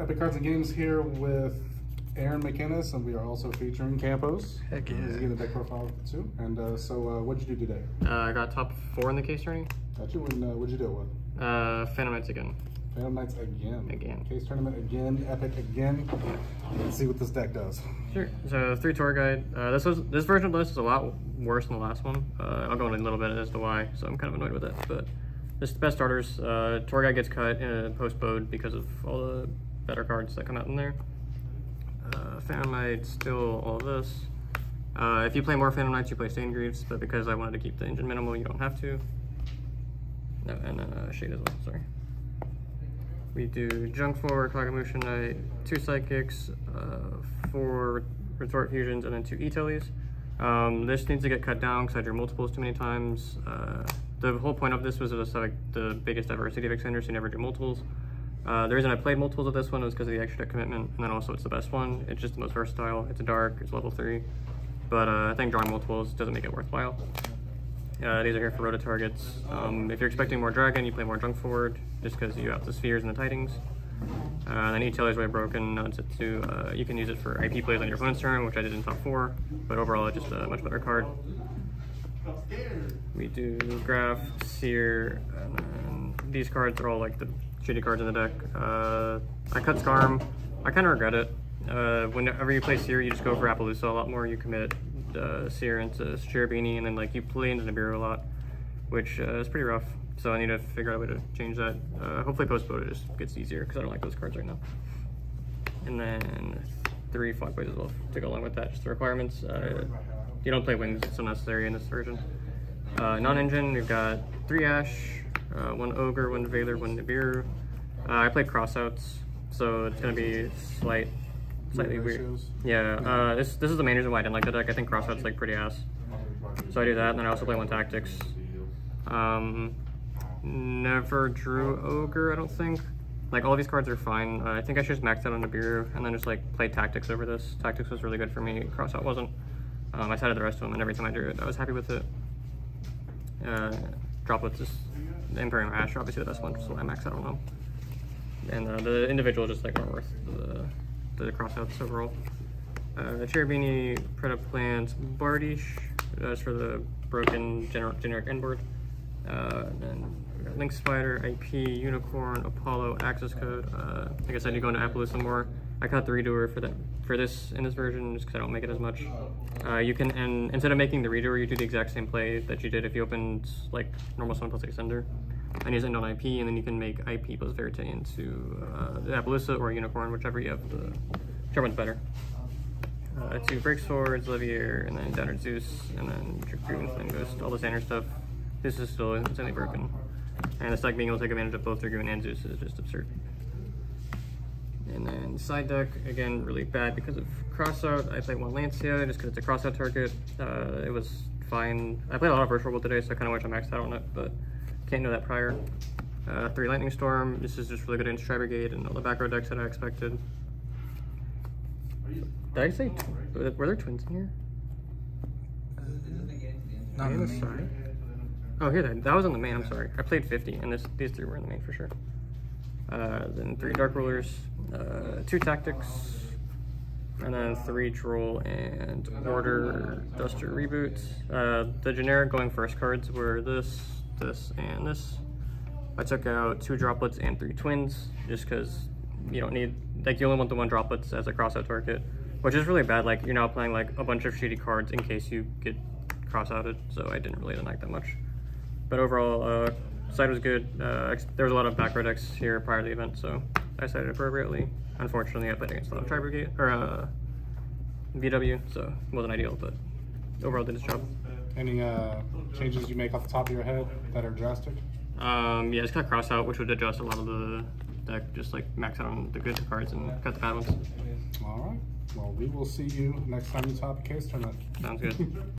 Epic Cards and Games here with Aaron McInnes, and we are also featuring Campos. Heck yeah. He's getting the deck profile too. And what'd you do today? I got top 4 in the case tourney. Got you. And what'd you do it with? Phantom Knights again. Phantom Knights again. Again. Case tournament again. Epic again. Let's see what this deck does. Sure. So 3 tour guide. This version of this is a lot worse than the last one. I'll go into a little bit as to why. So I'm kind of annoyed with it, but this is the best starters. Tour guide gets cut post bode because of all the better cards that come out in there. Phantom Knights, still all of this. If you play more Phantom Knights, you play Staingreaves, but because I wanted to keep the engine minimal, you don't have to. No, and then Shade as well, sorry. We do Junk 4, Kagamusha Knight, 2 Psychics, 4 Retort Fusions, and then 2 E-Tellys. This needs to get cut down because I drew multiples too many times. The whole point of this was just like the biggest diversity of extenders, so you never drew multiples. The reason I played multiples of this one was because of the extra deck commitment, and then also it's the best one. It's just the most versatile. It's a dark, it's level 3, but I think drawing multiples doesn't make it worthwhile. These are here for rota targets. If you're expecting more dragon, you play more junk forward, just because you have the spheres and the tidings. Then E-Tailor is way broken. Nods it to, you can use it for IP plays on your opponent's turn, which I did in top 4, but overall it's just a much better card. We do Graph, Seer, and then these cards are all like the shitty cards in the deck. I cut Skarm. I kind of regret it. Whenever you play Seer, you just go for Appaloosa a lot more. You commit Seer into Cherubini, and then like you play into Nibiru a lot, which is pretty rough. So I need to figure out a way to change that. Hopefully post-boat it just gets easier because I don't like those cards right now. And then 3 Fog Plays as well to go along with that, just the requirements. You don't play wings, it's unnecessary in this version. Non-engine, we've got 3 Ash, 1 Ogre, 1 Valor, 1 Nibiru. I played Crossouts, so it's going to be slightly weird. Yeah, this is the main reason why I didn't like the deck. I think Crossouts like pretty ass. So I do that, and then I also play 1 Tactics. Never drew Ogre, I don't think. Like, all these cards are fine. I think I should just max out on Nibiru, and then just like play Tactics over this. Tactics was really good for me, Crossout wasn't. I sided the rest of them, and every time I drew it, I was happy with it. Droplets is the Imperium Ash, obviously the best one, so I max out on them. And the individual just like aren't worth the crossouts overall. Cherubini, Predaplant, Bardish, that's for the broken generic end board. And then we got Link Spider, IP, Unicorn, Apollo, Access Code. Like I said, you go into Appaloosa more. I cut the redoer for this in this version just because I don't make it as much. You can, and instead of making the redoer, you do the exact same play that you did if you opened like normal summon plus extender, and you end on IP, and then you can make IP plus Verite into the Appaloosa or Unicorn, whichever you have, whichever one's better. 2 Break Swords, Levier, and then Downward Zeus, and then Dragoon, Flame Ghost, all the standard stuff. This is still insanely broken, and this deck being able to take advantage of both Dragoon and Zeus is just absurd. And then side deck, again, really bad because of Crossout. I played 1 Lancia just because it's a Crossout target. It was fine. I played a lot of Virtual World today, so I kind of wish I maxed out on it, but can't know that prior. 3 Lightning Storm. This is just really good against Tri-Brigade and all the back row decks that I expected. Did I say, were there twins in here? Not in the main. Oh, here, that was on the main, I'm sorry. I played 50, and these 3 were in the main for sure. Then 3 Dark Rulers, 2 Tactics, and then 3 Troll and Order Duster Reboots. The generic going first cards were this, and this. I took out 2 Droplets and 3 Twins, just because you don't need, like, you only want the 1 Droplets as a crossout target, which is really bad. Like, you're now playing like a bunch of shitty cards in case you get cross-outed, so I didn't really like that much. But overall, side was good. There was a lot of back row decks here prior to the event, so I sided appropriately. Unfortunately, I played against a lot of Tri-Brigade, or VW, so it wasn't ideal, but overall did its job. Any changes you make off the top of your head that are drastic? Yeah, just cut cross out, which would adjust a lot of the deck, just like max out on the good cards and cut the bad ones. All right. Well, we will see you next time you top a case tournament. Sounds good.